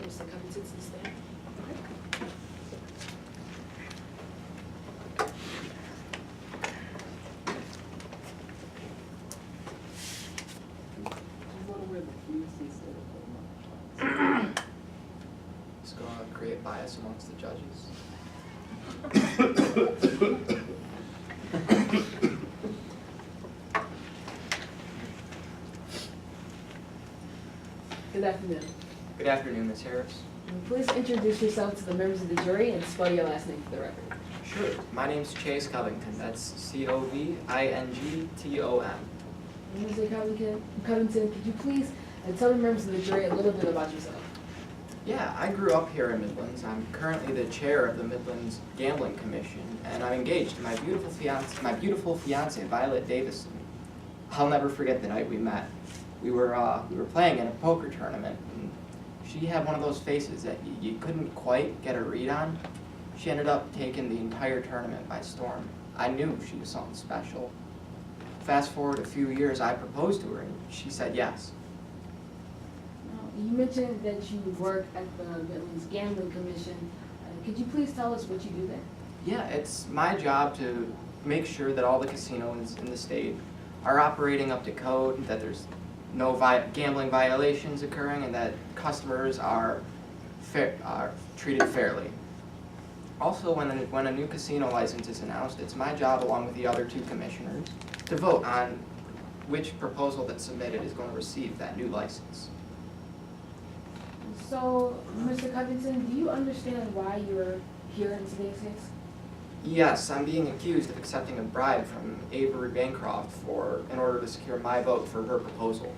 Mr. Covington to stand. It's going to create bias amongst the judges. Good afternoon. Good afternoon, Ms. Harris. Please introduce yourself to the members of the jury and spell your last name for the record. Sure. My name's Chase Covington. That's C-O-V-I-N-G-T-O-N. Mr. Covington, could you please tell the members of the jury a little bit about yourself? Yeah, I grew up here in Midlands. I'm currently the chair of the Midlands Gambling Commission, and I'm engaged to my beautiful fiance, Violet Davison. I'll never forget the night we met. We were playing in a poker tournament, and she had one of those faces that you couldn't quite get a read on. She ended up taking the entire tournament by storm. I knew she was something special. Fast forward a few years, I proposed to her, and she said yes. Now, you mentioned that you work at the Midlands Gambling Commission. Could you please tell us what you do there? Yeah, it's my job to make sure that all the casinos in the state are operating up to code, that there's no gambling violations occurring, and that customers are treated fairly. Also, when a new casino license is announced, it's my job, along with the other two commissioners, to vote on which proposal that's submitted is going to receive that new license. So, Mr. Covington, do you understand why you're here in today's case? Yes, I'm being accused of accepting a bribe from Avery Bancroft in order to secure my vote for her proposal.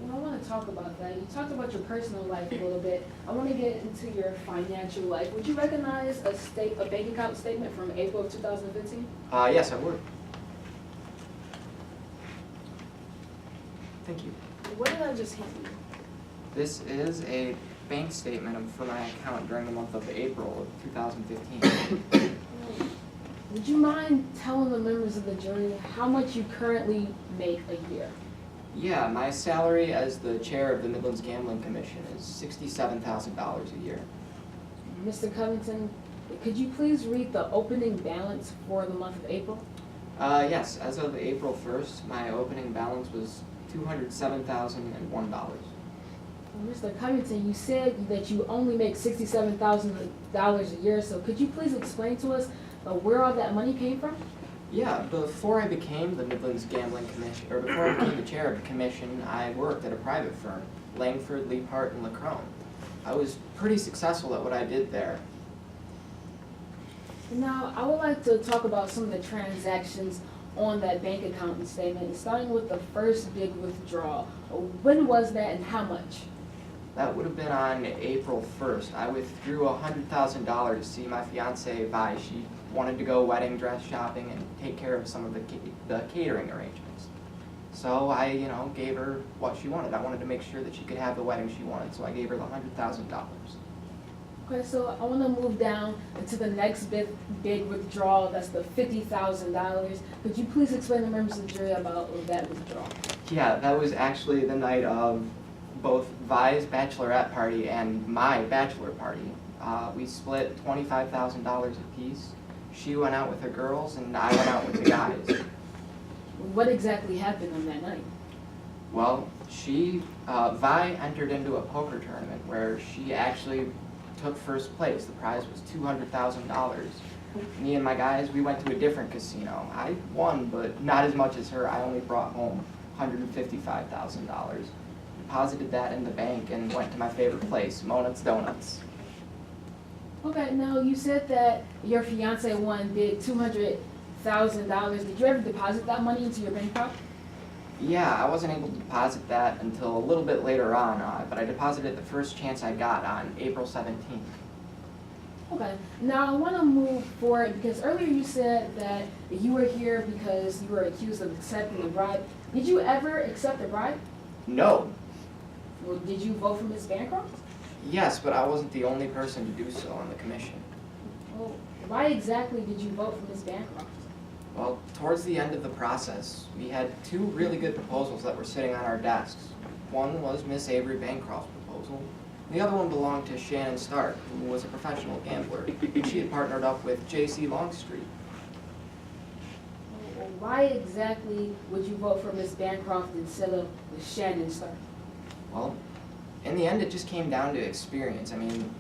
Well, I want to talk about that. You talked about your personal life a little bit. I want to get into your financial life. Would you recognize a bank account statement from April of 2015? Yes, I would. Thank you. What did I just hand you? This is a bank statement for my account during the month of April of 2015. Would you mind telling the members of the jury how much you currently make a year? Yeah, my salary as the chair of the Midlands Gambling Commission is $67,000 a year. Mr. Covington, could you please read the opening balance for the month of April? Yes, as of April 1st, my opening balance was $207,001. Mr. Covington, you said that you only make $67,000 a year, so could you please explain to us where all that money came from? Yeah, before I became the Midlands Gambling Commission, or before I became the chair of the commission, I worked at a private firm, Langford, Leapart, and Lacrone. I was pretty successful at what I did there. Now, I would like to talk about some of the transactions on that bank account statement, starting with the first big withdrawal. When was that and how much? That would have been on April 1st. I withdrew $100,000 to see my fiancée Vi. She wanted to go wedding dress shopping and take care of some of the catering arrangements. So I, gave her what she wanted. I wanted to make sure that she could have the wedding she wanted, so I gave her the $100,000. Okay, so I want to move down to the next big withdrawal. That's the $50,000. Could you please explain to members of the jury about that withdrawal? Yeah, that was actually the night of both Vi's bachelorette party and my bachelor party. We split $25,000 apiece. She went out with her girls, and I went out with the guys. What exactly happened on that night? Well, Vi entered into a poker tournament where she actually took first place. The prize was $200,000. Me and my guys, we went to a different casino. I won, but not as much as her. I only brought home $155,000. Deposited that in the bank and went to my favorite place, Mona's Donuts. Okay, now you said that your fiance won big $200,000. Did you ever deposit that money into your bank account? Yeah, I wasn't able to deposit that until a little bit later on, but I deposited the first chance I got on April 17th. Okay, now I want to move forward because earlier you said that you were here because you were accused of accepting a bribe. Did you ever accept a bribe? No. Well, did you vote for Ms. Bancroft? Yes, but I wasn't the only person to do so on the commission. Well, why exactly did you vote for Ms. Bancroft? Well, towards the end of the process, we had two really good proposals that were sitting on our desks. One was Miss Avery Bancroft's proposal, The other one belonged to Shannon Stark, who was a professional gambler. She had partnered up with J.C. Longstreet. Why exactly would you vote for Ms. Bancroft instead of Ms. Shannon Stark? Well, in the end, it just came down to experience. I mean,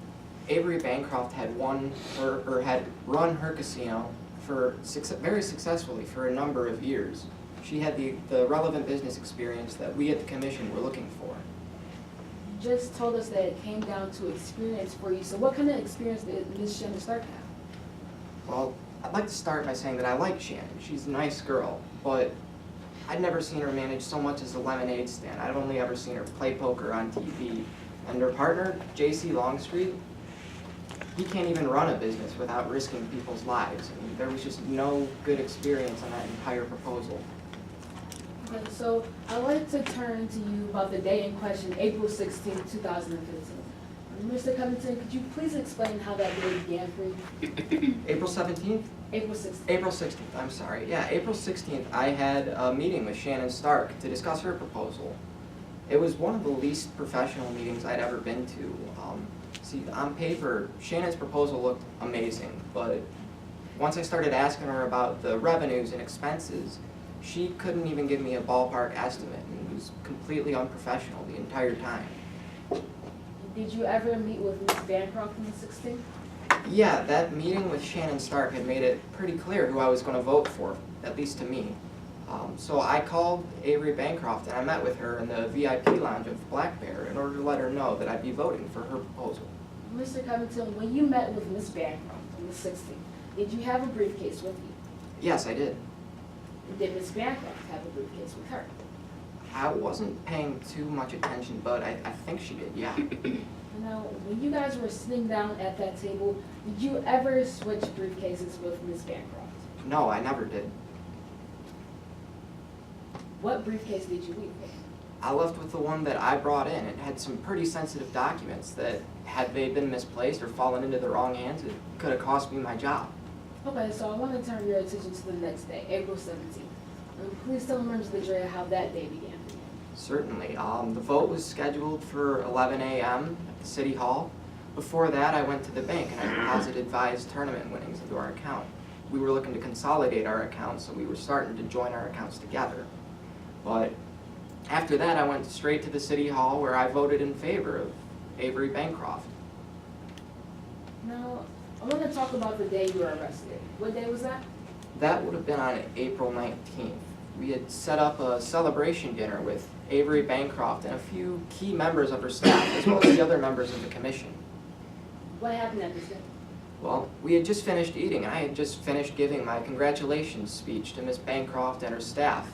Avery Bancroft had had run her casino very successfully for a number of years. She had the relevant business experience that we at the commission were looking for. You just told us that it came down to experience for you. So what kind of experience did Ms. Shannon Stark have? Well, I'd like to start by saying that I like Shannon. She's a nice girl, but I'd never seen her manage so much as a lemonade stand. I've only ever seen her play poker on TV. And her partner, J.C. Longstreet, he can't even run a business without risking people's lives. I mean, there was just no good experience on that entire proposal. Okay, so I'd like to turn to you about the day in question, April 16, 2015. Mr. Covington, could you please explain how that day began for you? April 17th? April 16th. April 16th, I'm sorry. Yeah, April 16th, I had a meeting with Shannon Stark to discuss her proposal. It was one of the least professional meetings I'd ever been to. See, on paper, Shannon's proposal looked amazing, but once I started asking her about the revenues and expenses, she couldn't even give me a ballpark estimate, and it was completely unprofessional the entire time. Did you ever meet with Ms. Bancroft on the 16th? Yeah, that meeting with Shannon Stark had made it pretty clear who I was going to vote for, at least to me. So I called Avery Bancroft and I met with her in the VIP lounge of Black Bear in order to let her know that I'd be voting for her proposal. Mr. Covington, when you met with Ms. Bancroft on the 16th, did you have a briefcase with you? Yes, I did. Did Ms. Bancroft have a briefcase with her? I wasn't paying too much attention, but I think she did, yeah. Now, when you guys were sitting down at that table, did you ever switch briefcases with Ms. Bancroft? No, I never did. What briefcase did you leave with? I left with the one that I brought in. It had some pretty sensitive documents that, had they been misplaced or fallen into the wrong hands, it could have cost me my job. Okay, so I want to turn your attention to the next day, April 17th. Please tell the members of the jury how that day began for you. Certainly. The vote was scheduled for 11 a.m. at the City Hall. Before that, I went to the bank and I deposited Vi's tournament winnings into our account. We were looking to consolidate our accounts, so we were starting to join our accounts together. But after that, I went straight to the City Hall where I voted in favor of Avery Bancroft. Now, I want to talk about the day you were arrested. What day was that? That would have been on April 19th. We had set up a celebration dinner with Avery Bancroft and a few key members of her staff, as well as the other members of the commission. What happened at this dinner? Well, we had just finished eating, and I had just finished giving my congratulations speech to Miss Bancroft and her staff.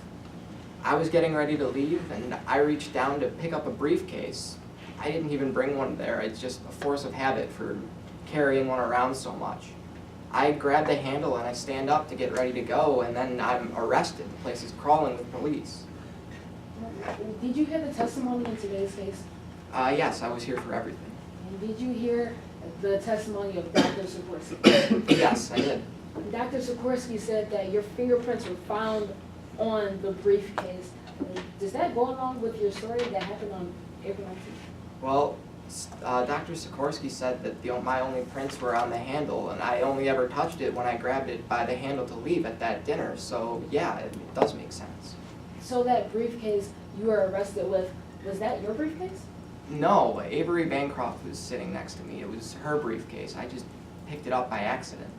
I was getting ready to leave, and I reached down to pick up a briefcase. I didn't even bring one there. It's just a force of habit for carrying one around so much. I grab the handle and I stand up to get ready to go, and then I'm arrested. The place is crawling with police. Did you hear the testimony in today's case? Yes, I was here for everything. And did you hear the testimony of Dr. Sikorsky? Yes, I did. Dr. Sikorsky said that your fingerprints were found on the briefcase. Does that go along with your story that happened on April 19th? Well, Dr. Sikorsky said that my only prints were on the handle, and I only ever touched it when I grabbed it by the handle to leave at that dinner. So yeah, it does make sense. So that briefcase you were arrested with, was that your briefcase? No, Avery Bancroft was sitting next to me. It was her briefcase. I just picked it up by accident.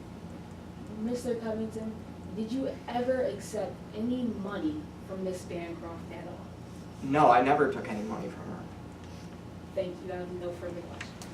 Mr. Covington, did you ever accept any money from Miss Bancroft at all? No, I never took any money from her. Thank you. I have no further questions.